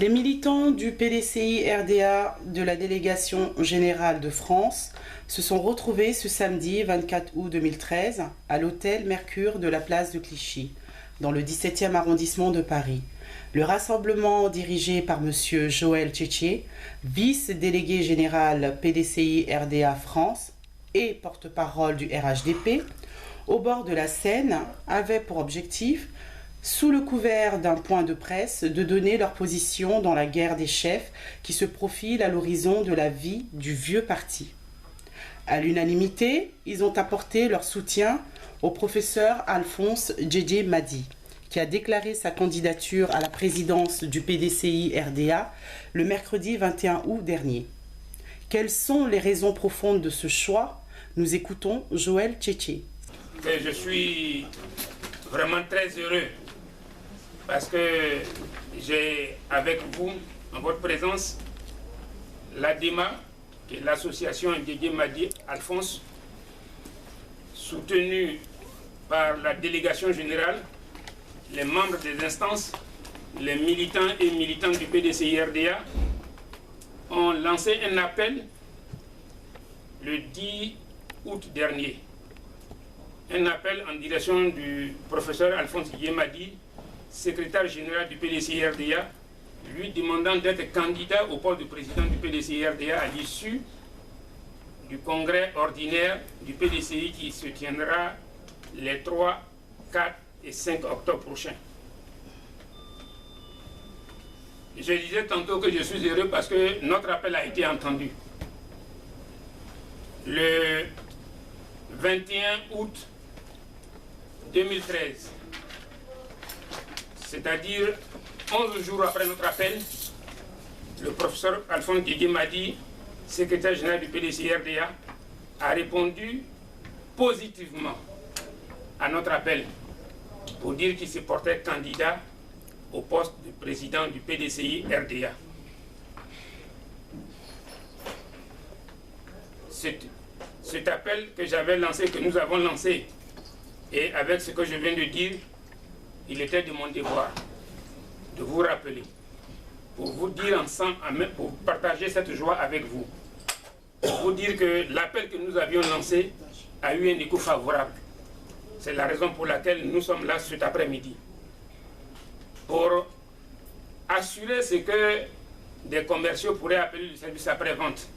Les militants du PDCI-RDA de la délégation générale de France se sont retrouvés ce samedi 24 août 2013 à l'hôtel Mercure de la place de Clichy, dans le 17e arrondissement de Paris. Le rassemblement dirigé par M. Joël Tchétché, vice-délégué général PDCI-RDA France et porte-parole du RHDP, au bord de la Seine, avait pour objectif, sous le couvert d'un point de presse, de donner leur position dans la guerre des chefs qui se profile à l'horizon de la vie du vieux parti. À l'unanimité, ils ont apporté leur soutien au professeur Alphonse Djedje Madi, qui a déclaré sa candidature à la présidence du PDCI-RDA le mercredi 21 août dernier. Quelles sont les raisons profondes de ce choix? Nous écoutons Joël Tchétché. Je suis vraiment très heureux parce que j'ai avec vous, en votre présence, l'ADEMA, qui est l'association Djedje Madi Alphonse, soutenue par la délégation générale, les membres des instances, les militants et militantes du PDCI-RDA ont lancé un appel le 10 août dernier. Un appel en direction du professeur Alphonse Djedje Madi, secrétaire général du PDCI-RDA, lui demandant d'être candidat au poste de président du PDCI-RDA à l'issue du congrès ordinaire du PDCI qui se tiendra les 3, 4 et 5 octobre prochains. Je disais tantôt que je suis heureux parce que notre appel a été entendu. Le 21 août 2013, c'est-à-dire 11 jours après notre appel, le professeur Alphonse Djedje Madi, secrétaire général du PDCI-RDA, a répondu positivement à notre appel pour dire qu'il se portait candidat au poste de président du PDCI-RDA. Cet appel que j'avais lancé, que nous avons lancé, et avec ce que je viens de dire, il était de mon devoir de vous rappeler, pour vous dire ensemble, pour partager cette joie avec vous, pour vous dire que l'appel que nous avions lancé a eu un écho favorable. C'est la raison pour laquelle nous sommes là cet après-midi. Pour assurer ce que des commerciaux pourraient appeler le service après-vente.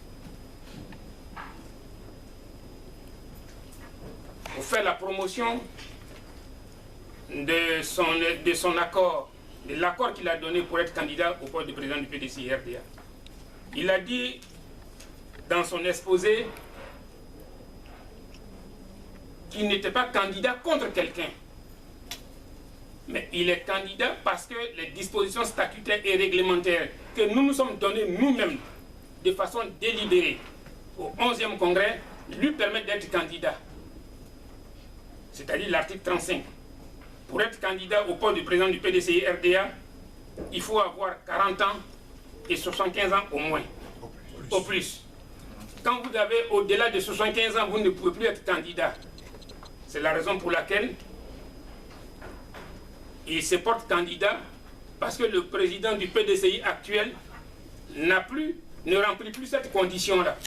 Pour faire la promotion de son accord, de l'accord qu'il a donné pour être candidat au poste de président du PDCI-RDA. Il a dit dans son exposé qu'il n'était pas candidat contre quelqu'un, mais il est candidat parce que les dispositions statutaires et réglementaires que nous nous sommes données nous-mêmes de façon délibérée au 11e congrès lui permettent d'être candidat. C'est-à-dire l'article 35. Pour être candidat au poste de président du PDCI-RDA, il faut avoir 40 ans et 75 ans au moins, au plus. Quand vous avez au-delà de 75 ans, vous ne pouvez plus être candidat. C'est la raison pour laquelle il se porte candidat, parce que le président du PDCI actuel ne remplit plus cette condition-là.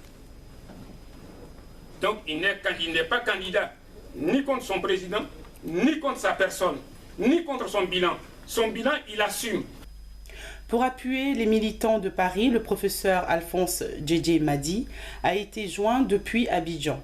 Donc il n'est pas candidat ni contre son président, ni contre sa personne, ni contre son bilan. Son bilan, il assume. Pour appuyer les militants de Paris, le professeur Alphonse Djedje Madi a été joint depuis Abidjan.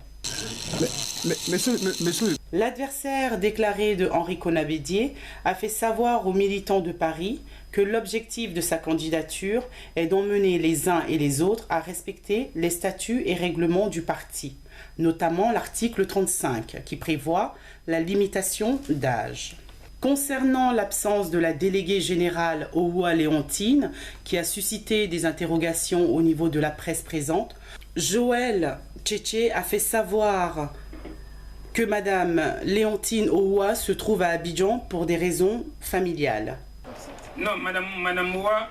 L'adversaire déclaré de Henri Konan-Bédier a fait savoir aux militants de Paris que l'objectif de sa candidature est d'emmener les uns et les autres à respecter les statuts et règlements du parti, notamment l'article 35 qui prévoit la limitation d'âge. Concernant l'absence de la déléguée générale Ouwa Léontine, qui a suscité des interrogations au niveau de la presse présente, Joël Tchétché a fait savoir que Madame Léontine Ouwa se trouve à Abidjan pour des raisons familiales. Non, Madame Ouwa,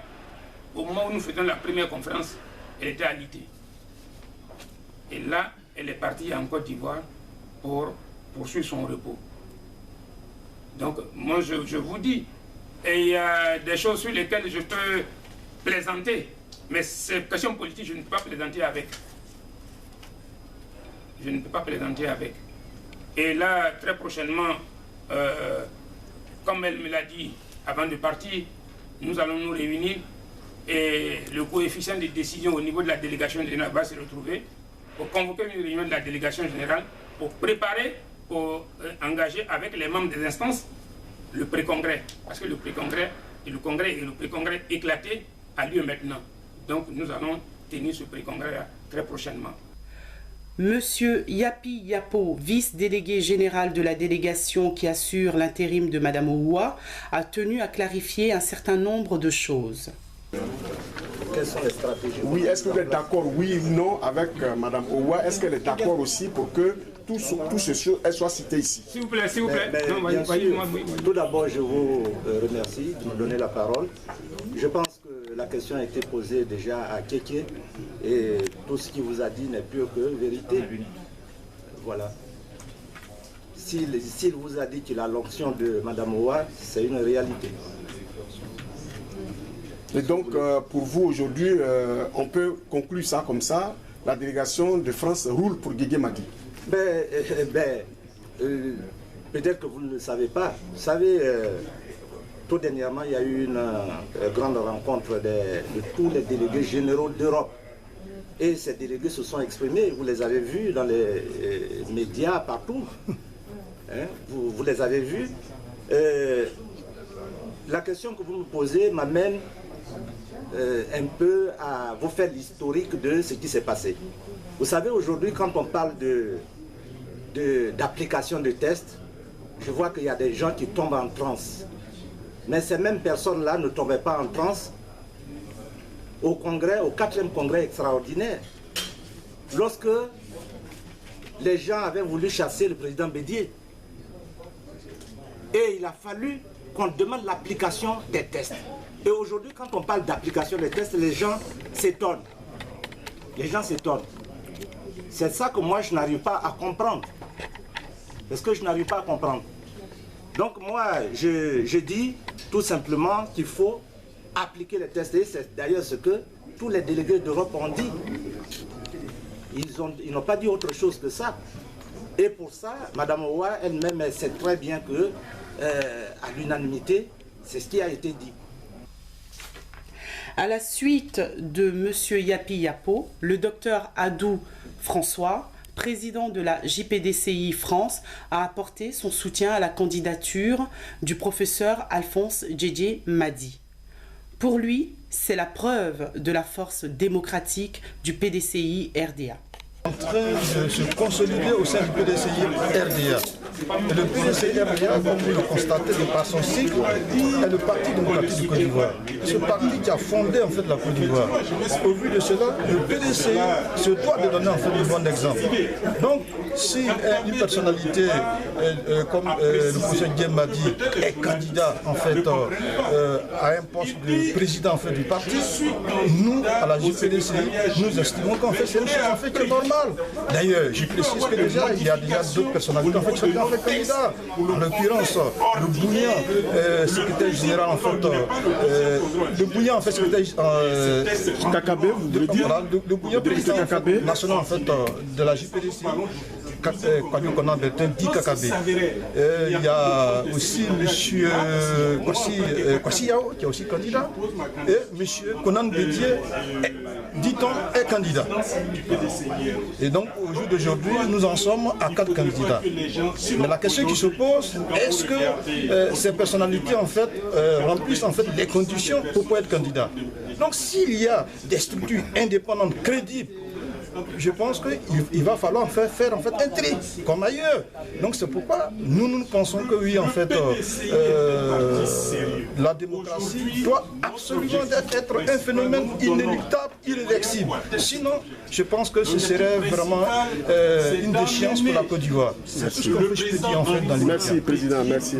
au moment où nous faisons la première conférence, elle était alitée. Et là, elle est partie en Côte d'Ivoire pour poursuivre son repos. Donc, moi, je vous dis, et il y a des choses sur lesquelles je peux plaisanter, mais ces questions politiques, je ne peux pas plaisanter avec. Je ne peux pas plaisanter avec. Et là, très prochainement, comme elle me l'a dit avant de partir, nous allons nous réunir et le coefficient de décision au niveau de la délégation générale va se retrouver pour convoquer une réunion de la délégation générale pour préparer, pour engager avec les membres des instances le pré-congrès. Parce que le pré-congrès et le congrès et le pré-congrès éclaté a lieu maintenant. Donc nous allons tenir ce pré-congrès très prochainement. Monsieur Yapi Yapo, vice-délégué général de la délégation qui assure l'intérim de Madame Ouwa, a tenu à clarifier un certain nombre de choses. Quelles sont les stratégies? Oui, est-ce que vous êtes d'accord, oui ou non, avec Madame Ouwa? Est-ce qu'elle est d'accord aussi pour que tout ce soit cité ici? S'il vous plaît, s'il vous plaît. Tout d'abord, je vous remercie de me donner la parole. Je pense que la question a été posée déjà à Kéké et tout ce qu'il vous a dit n'est plus que vérité. Voilà. S'il vous a dit qu'il a l'onction de Madame Ouwa, c'est une réalité. Et donc, pour vous, aujourd'hui, on peut conclure ça comme ça. La délégation de France roule pour Guégué Madi. Peut-être que vous ne le savez pas. Vous savez, tout dernièrement, il y a eu une grande rencontre de tous les délégués généraux d'Europe. Et ces délégués se sont exprimés. Vous les avez vus dans les médias, partout. Hein? Vous les avez vus. La question que vous me posez m'amène un peu à vous faire l'historique de ce qui s'est passé. Vous savez, aujourd'hui, quand on parle d'application de tests, je vois qu'il y a des gens qui tombent en transe. Mais ces mêmes personnes-là ne tombaient pas en transe au congrès, au 4e congrès extraordinaire, lorsque les gens avaient voulu chasser le président Bédié. Et il a fallu qu'on demande l'application des tests. Et aujourd'hui, quand on parle d'application des tests, les gens s'étonnent. Les gens s'étonnent. C'est ça que moi, je n'arrive pas à comprendre. C'est ce que je n'arrive pas à comprendre. Donc moi, je dis tout simplement qu'il faut appliquer les tests. Et c'est d'ailleurs ce que tous les délégués d'Europe ont dit. Ils n'ont pas dit autre chose que ça. Et pour ça, Madame Ouwa elle-même, elle sait très bien que, à l'unanimité, c'est ce qui a été dit. À la suite de M. Yapi Yapo, le docteur Adou François, président de la JPDCI France, a apporté son soutien à la candidature du professeur Alphonse Djedje Madi. Pour lui, c'est la preuve de la force démocratique du PDCI RDA. En train de se consolider au sein du PDCI RDA. Et le PDCI RDA, comme vous le constatez de par son cycle, est le Parti démocratique du Côte d'Ivoire. Ce parti qui a fondé en fait la Côte d'Ivoire. Au vu de cela, le PDCI se doit de donner en fait le bon exemple. Donc, si une personnalité comme le professeur Djedje Madi est candidat en fait à un poste de président en fait du parti, nous, à la JPDCI, nous estimons qu'en fait c'est une chose en fait qui est normale. D'ailleurs, je précise que déjà, il y a déjà d'autres personnalités en fait, qui sont en fait candidats. En l'occurrence, le Bouillant, secrétaire général en fait, le Bouillant en fait, secrétaire Kakabé, vous voulez dire? Voilà, le Bouillant président en fait, national en fait de la JPDCI. Kwadjokona Bertin dit Kakabé. Il y a aussi M. Kwasi Yao qui est aussi candidat. Et M. Konan Bédié, dit-on, est candidat. Et donc au jour d'aujourd'hui, nous en sommes à 4 candidats. Mais la question qui se pose, est-ce que ces personnalités en fait remplissent en fait les conditions pour pouvoir être candidat? Donc s'il y a des structures indépendantes, crédibles, je pense qu'il va falloir faire en fait un tri, comme ailleurs. Donc c'est pourquoi nous pensons que oui, en fait, la démocratie doit absolument être un phénomène inéluctable, irréversible. Sinon, je pense que ce serait vraiment une déchéance pour la Côte d'Ivoire. C'est tout ce que je peux dire en fait dans les Merci, Président, merci.